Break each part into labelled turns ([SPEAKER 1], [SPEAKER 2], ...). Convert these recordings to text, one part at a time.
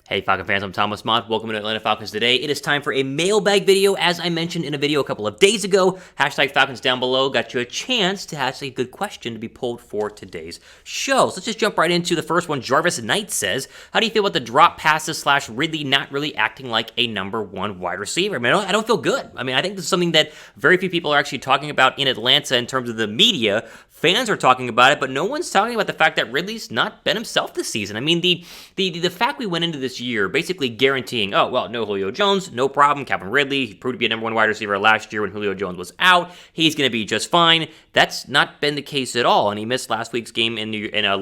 [SPEAKER 1] Hey Falcon fans, I'm Thomas Mott. Welcome to Atlanta Falcons Today. It is time for a mailbag video. As I mentioned in a video a couple of days ago, hashtag Falcons down below got you a chance to ask a good question to be pulled for today's show. So let's just jump right into the first one. Jarvis Knight says, how do you feel about the drop passes / Ridley not really acting like a number one wide receiver? I mean, I don't feel good. I mean, I think this is something that very few people are actually talking about in Atlanta in terms of the media. Fans are talking about it, but no one's talking about the fact that Ridley's not been himself this season. I mean, the fact we went into this year basically guaranteeing, oh, well, no Julio Jones, no problem. Calvin Ridley, he proved to be a number one wide receiver last year when Julio Jones was out. He's going to be just fine. That's not been the case at all, and he missed last week's game in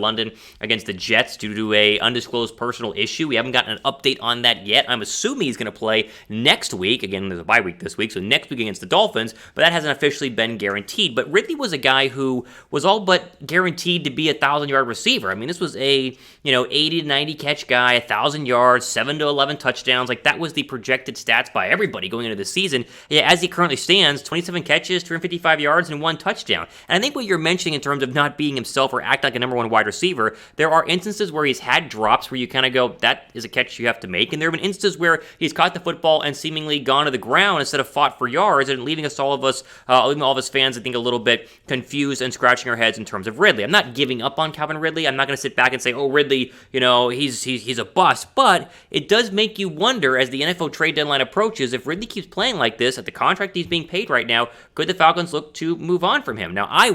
[SPEAKER 1] London against the Jets due to a undisclosed personal issue. We haven't gotten an update on that yet. I'm assuming he's going to play next week. Again, there's a bye week this week, so next week against the Dolphins, but that hasn't officially been guaranteed. But Ridley was a guy who was all but guaranteed to be a 1,000-yard receiver. I mean, this was a 80 to 90 catch guy, 1,000 yards, 7 to 11 touchdowns. Like, that was the projected stats by everybody going into the season. Yeah, as he currently stands, 27 catches, 255 yards, and 1 touchdown. And I think what you're mentioning in terms of not being himself or act like a number one wide receiver, there are instances where he's had drops where you kind of go, that is a catch you have to make. And there have been instances where he's caught the football and seemingly gone to the ground instead of fought for yards, and leaving all of us fans, I think, a little bit confused and scratching our heads in terms of Ridley. I'm not giving up on Calvin Ridley. I'm not going to sit back and say, oh, Ridley, he's a bust. But it does make you wonder, as the NFL trade deadline approaches, if Ridley keeps playing like this at the contract he's being paid right now, could the Falcons look to move on from him? Now, I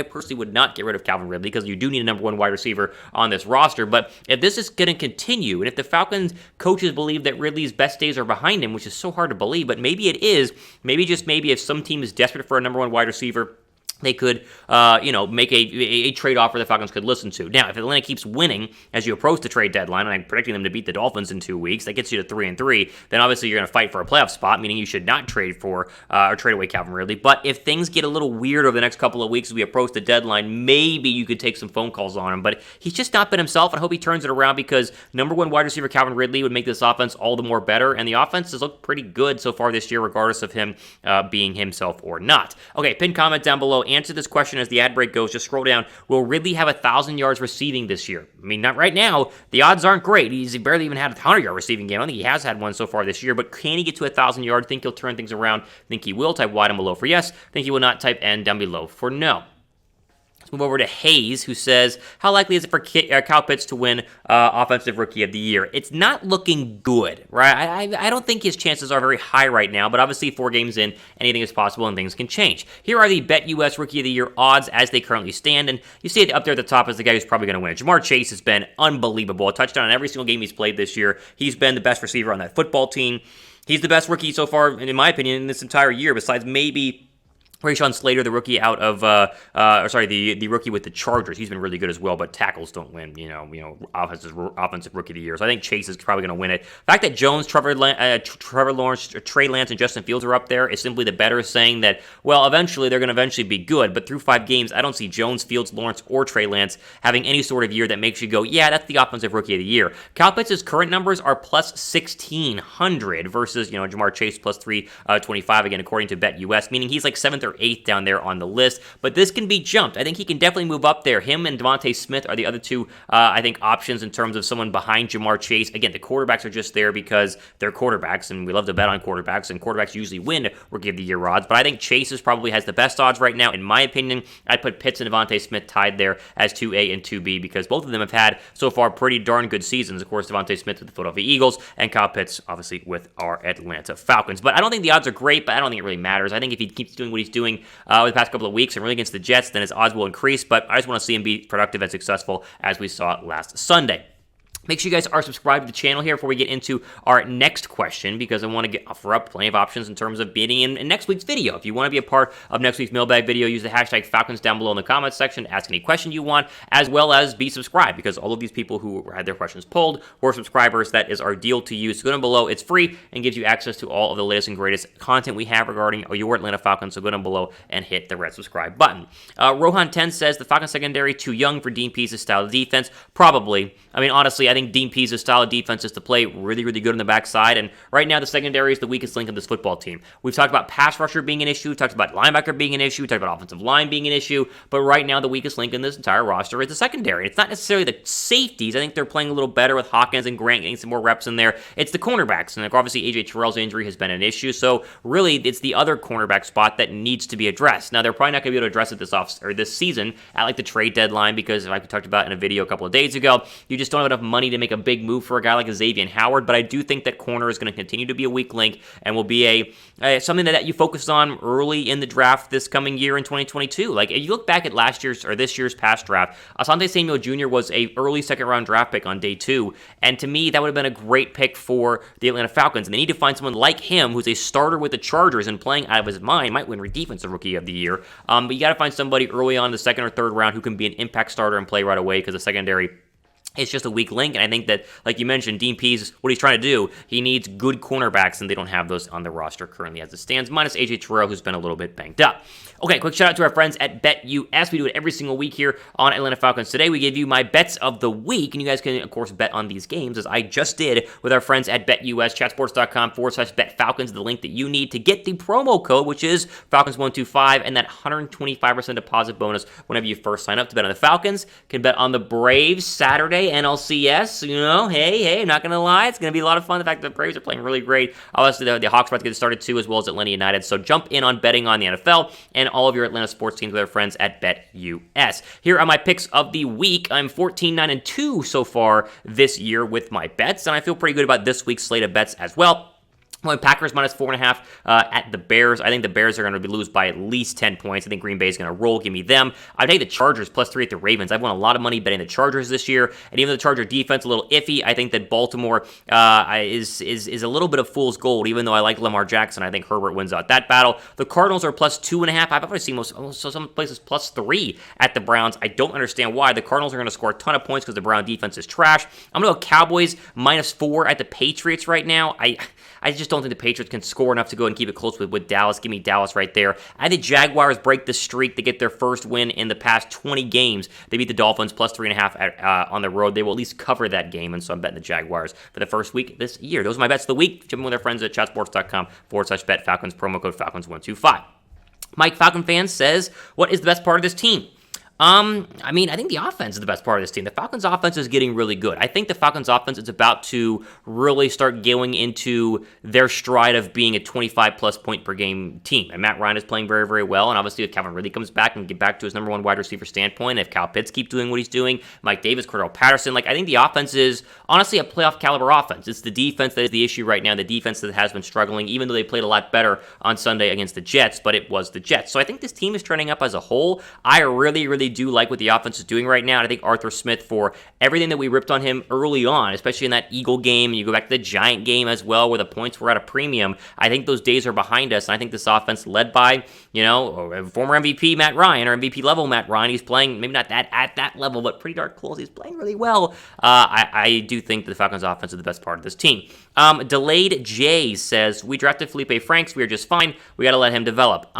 [SPEAKER 1] personally would not get rid of Calvin Ridley, because you do need a number one wide receiver on this roster. But if this is going to continue, and if the Falcons coaches believe that Ridley's best days are behind him, which is so hard to believe, but maybe it is, maybe if some team is desperate for a number one wide receiver, they could, make a trade offer the Falcons could listen to. Now, if Atlanta keeps winning as you approach the trade deadline, and I'm predicting them to beat the Dolphins in 2 weeks, that gets you to 3-3, then obviously you're going to fight for a playoff spot, meaning you should not trade for or trade away Calvin Ridley. But if things get a little weird over the next couple of weeks as we approach the deadline, maybe you could take some phone calls on him. But he's just not been himself, and I hope he turns it around, because number one wide receiver Calvin Ridley would make this offense all the more better, and the offense has looked pretty good so far this year, regardless of him being himself or not. Okay, pin comment down below. Answer this question as the ad break goes. Just scroll down. Will Ridley have 1,000 yards receiving this year? I mean, not right now. The odds aren't great. He's barely even had a 100-yard receiving game. I don't think he has had one so far this year, but can he get to 1,000 yards? Think he'll turn things around? Think he will? Type Y down below for yes. Think he will not? Type N down below for no. Let's move over to Hayes, who says, how likely is it for Kyle Pitts to win Offensive Rookie of the Year? It's not looking good, right? I don't think his chances are very high right now, but obviously 4 games in, anything is possible and things can change. Here are the BetUS Rookie of the Year odds as they currently stand, and you see it up there at the top as the guy who's probably going to win. Jamar Chase has been unbelievable. A touchdown in every single game he's played this year. He's been the best receiver on that football team. He's the best rookie so far, in my opinion, in this entire year, besides maybe Rashawn Slater, the rookie out of, the rookie with the Chargers. He's been really good as well, but tackles don't win, offensive rookie of the year. So I think Chase is probably going to win it. The fact that Jones, Trevor Lawrence, Trey Lance, and Justin Fields are up there is simply the better saying that, well, eventually they're going to be good. But through 5 games, I don't see Jones, Fields, Lawrence, or Trey Lance having any sort of year that makes you go, yeah, that's the offensive rookie of the year. Kyle Pitts' current numbers are plus 1,600 versus, Jamar Chase plus 325 again, according to BetUS, meaning he's like 7th or 8th down there on the list, but this can be jumped. I think he can definitely move up there. Him and Devontae Smith are the other two, I think, options in terms of someone behind Jamar Chase. Again, the quarterbacks are just there because they're quarterbacks, and we love to bet on quarterbacks, and quarterbacks usually win Rookie of the Year odds, but I think Chase probably has the best odds right now. In my opinion, I'd put Pitts and Devontae Smith tied there as 2A and 2B, because both of them have had, so far, pretty darn good seasons. Of course, Devontae Smith with the Philadelphia Eagles, and Kyle Pitts, obviously, with our Atlanta Falcons. But I don't think the odds are great, but I don't think it really matters. I think if he keeps doing what he's doing over the past couple of weeks and really against the Jets, then his odds will increase, but I just want to see him be productive and successful as we saw last Sunday. Make sure you guys are subscribed to the channel here before we get into our next question, because I want to offer up plenty of options in terms of being in next week's video. If you want to be a part of next week's mailbag video, use the hashtag Falcons down below in the comments section. Ask any question you want, as well as be subscribed, because all of these people who had their questions pulled were subscribers. That is our deal to you. So go down below. It's free and gives you access to all of the latest and greatest content we have regarding your Atlanta Falcons. So go down below and hit the red subscribe button. Rohan 10 says, the Falcons secondary too young for Dean Pease's style of defense? Probably. I mean, honestly, I think Dean Pease's style of defense is to play really, really good on the backside, and right now the secondary is the weakest link of this football team. We've talked about pass rusher being an issue, talked about linebacker being an issue, talked about offensive line being an issue, but right now the weakest link in this entire roster is the secondary. It's not necessarily the safeties. I think they're playing a little better with Hawkins and Grant getting some more reps in there. It's the cornerbacks, and like obviously A.J. Terrell's injury has been an issue, so really it's the other cornerback spot that needs to be addressed. Now, they're probably not going to be able to address it this season at like the trade deadline because, like we talked about in a video a couple of days ago, you just don't have enough money to make a big move for a guy like Xavier Howard, but I do think that corner is going to continue to be a weak link and will be something that you focus on early in the draft this coming year in 2022. Like, if you look back at this year's past draft, Asante Samuel Jr. was a early second-round draft pick on day 2, and to me, that would have been a great pick for the Atlanta Falcons, and they need to find someone like him who's a starter with the Chargers and playing out of his mind, might win Defensive Rookie of the Year, but you got to find somebody early on in the second or third round who can be an impact starter and play right away because the secondary, it's just a weak link, and I think that, like you mentioned, Dean Pease, what he's trying to do, he needs good cornerbacks, and they don't have those on the roster currently as it stands, minus A.J. Terrell, who's been a little bit banged up. Okay, quick shout out to our friends at BetUS. We do it every single week here on Atlanta Falcons Today. We give you my bets of the week, and you guys can, of course, bet on these games, as I just did with our friends at BetUS, chatsports.com/BetFalcons, the link that you need to get the promo code, which is Falcons125, and that 125% deposit bonus whenever you first sign up to bet on the Falcons. Can bet on the Braves Saturday, NLCS, hey, I'm not going to lie, it's going to be a lot of fun. The fact that the Braves are playing really great. Obviously, the Hawks are about to get started too, as well as Atlanta United. So jump in on betting on the NFL and all of your Atlanta sports teams with our friends at BetUS. Here are my picks of the week. I'm 14-9-2 so far this year with my bets, and I feel pretty good about this week's slate of bets as well. Packers minus 4.5 at the Bears. I think the Bears are going to lose by at least 10 points. I think Green Bay is going to roll. Give me them. I'd take the Chargers plus 3 at the Ravens. I've won a lot of money betting the Chargers this year, and even though the Charger defense a little iffy, I think that Baltimore is a little bit of fool's gold. Even though I like Lamar Jackson, I think Herbert wins out that battle. The Cardinals are plus 2.5. I've probably seen some places plus 3 at the Browns. I don't understand why. The Cardinals are going to score a ton of points because the Brown defense is trash. I'm going to go Cowboys minus 4 at the Patriots right now. I just don't think the Patriots can score enough to go and keep it close with Dallas. Give me Dallas right there. I think Jaguars break the streak. They get their first win in the past 20 games. They beat the Dolphins plus 3.5 on the road. They will at least cover that game, and so I'm betting the Jaguars for the first week this year. Those are my bets of the week. Jump in with our friends at chatsports.com/BetFalcons, promo code Falcons125. Mike Falcon fan says, what is the best part of this team? I think the offense is the best part of this team. The Falcons' offense is getting really good. I think the Falcons' offense is about to really start going into their stride of being a 25-plus point per game team. And Matt Ryan is playing very, very well. And obviously, if Calvin Ridley comes back and get back to his number one wide receiver standpoint, if Kyle Pitts keeps doing what he's doing, Mike Davis, Cordell Patterson, I think the offense is honestly a playoff caliber offense. It's the defense that is the issue right now. The defense that has been struggling, even though they played a lot better on Sunday against the Jets, but it was the Jets. So I think this team is trending up as a whole. I really, really do like what the offense is doing right now. And I think Arthur Smith, for everything that we ripped on him early on, especially in that Eagle game, you go back to the Giant game as well, where the points were at a premium, I think those days are behind us. And I think this offense led by, former MVP Matt Ryan, or MVP level Matt Ryan, he's playing maybe not at that level, but pretty dark close. He's playing really well. I do think that the Falcons offense is the best part of this team. Delayed J says, we drafted Feleipe Franks. We are just fine. We got to let him develop.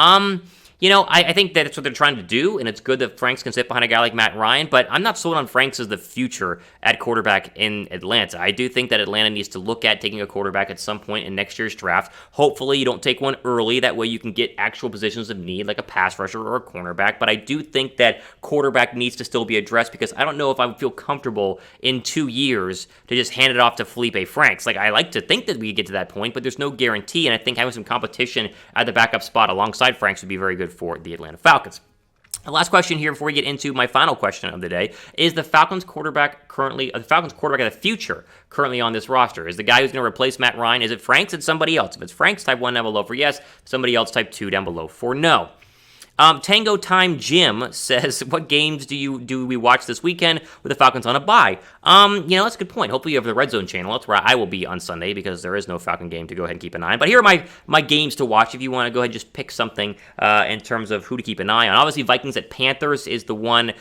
[SPEAKER 1] I think that's what they're trying to do, and it's good that Franks can sit behind a guy like Matt Ryan, but I'm not sold on Franks as the future at quarterback in Atlanta. I do think that Atlanta needs to look at taking a quarterback at some point in next year's draft. Hopefully you don't take one early. That way you can get actual positions of need, like a pass rusher or a cornerback, but I do think that quarterback needs to still be addressed, because I don't know if I would feel comfortable in 2 years to just hand it off to Feleipe Franks. I like to think that we could get to that point, but there's no guarantee, and I think having some competition at the backup spot alongside Franks would be very good for the Atlanta Falcons. The last question here before we get into my final question of the day is the Falcons quarterback of the future currently on this roster. Is the guy who's going to replace Matt Ryan, is it Franks? It's somebody else. If it's Franks, type 1 down below for yes. Somebody else, type 2 down below for no. Tango Time Jim says, what games do we watch this weekend with the Falcons on a bye? That's a good point. Hopefully you have the Red Zone channel. That's where I will be on Sunday, because there is no Falcon game to go ahead and keep an eye on. But here are my games to watch if you want to go ahead and just pick something in terms of who to keep an eye on. Obviously, Vikings at Panthers is the one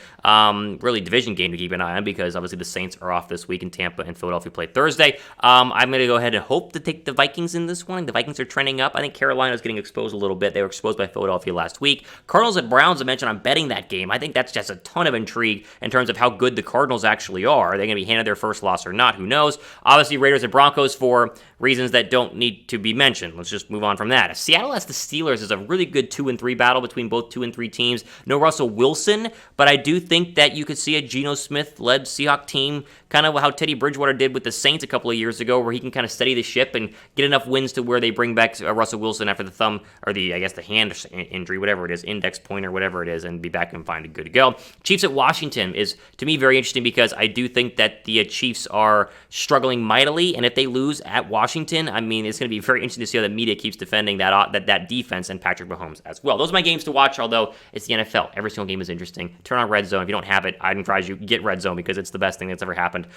[SPEAKER 1] really division game to keep an eye on, because obviously the Saints are off this week, and Tampa and Philadelphia play Thursday. I'm going to go ahead and hope to take the Vikings in this one. The Vikings are trending up. I think Carolina's getting exposed a little bit. They were exposed by Philadelphia last week. Cardinals at Browns, I mentioned I'm betting that game. I think that's just a ton of intrigue in terms of how good the Cardinals actually are. Are they going to be handed their first loss or not? Who knows? Obviously, Raiders and Broncos for reasons that don't need to be mentioned. Let's just move on from that. Seattle as the Steelers is a really good 2-3 battle between both 2-3 teams. No Russell Wilson, but I do think that you could see a Geno Smith-led Seahawks team, kind of how Teddy Bridgewater did with the Saints a couple of years ago, where he can kind of steady the ship and get enough wins to where they bring back Russell Wilson after the thumb, or the hand injury, whatever it is, index pointer, whatever it is, and be back and find it good to go. Chiefs at Washington is, to me, very interesting because I do think that the Chiefs are struggling mightily, and if they lose at Washington, I mean, it's going to be very interesting to see how the media keeps defending that defense and Patrick Mahomes as well. Those are my games to watch, although it's the NFL. Every single game is interesting. Turn on Red Zone. If you don't have it, I'd advise you get Red Zone because it's the best thing that's ever happened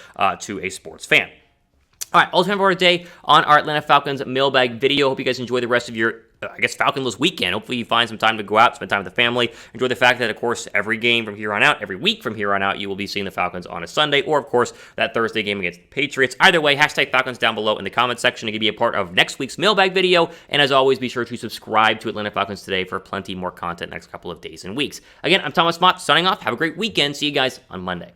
[SPEAKER 1] to a sports fan. All right, ultimate for today on our Atlanta Falcons mailbag video. Hope you guys enjoy the rest of your, Falconless weekend. Hopefully you find some time to go out, spend time with the family. Enjoy the fact that, of course, every game from here on out, every week from here on out, you will be seeing the Falcons on a Sunday, or, of course, that Thursday game against the Patriots. Either way, hashtag Falcons down below in the comment section to be a part of next week's mailbag video. And as always, be sure to subscribe to Atlanta Falcons Today for plenty more content next couple of days and weeks. Again, I'm Thomas Mott, signing off. Have a great weekend. See you guys on Monday.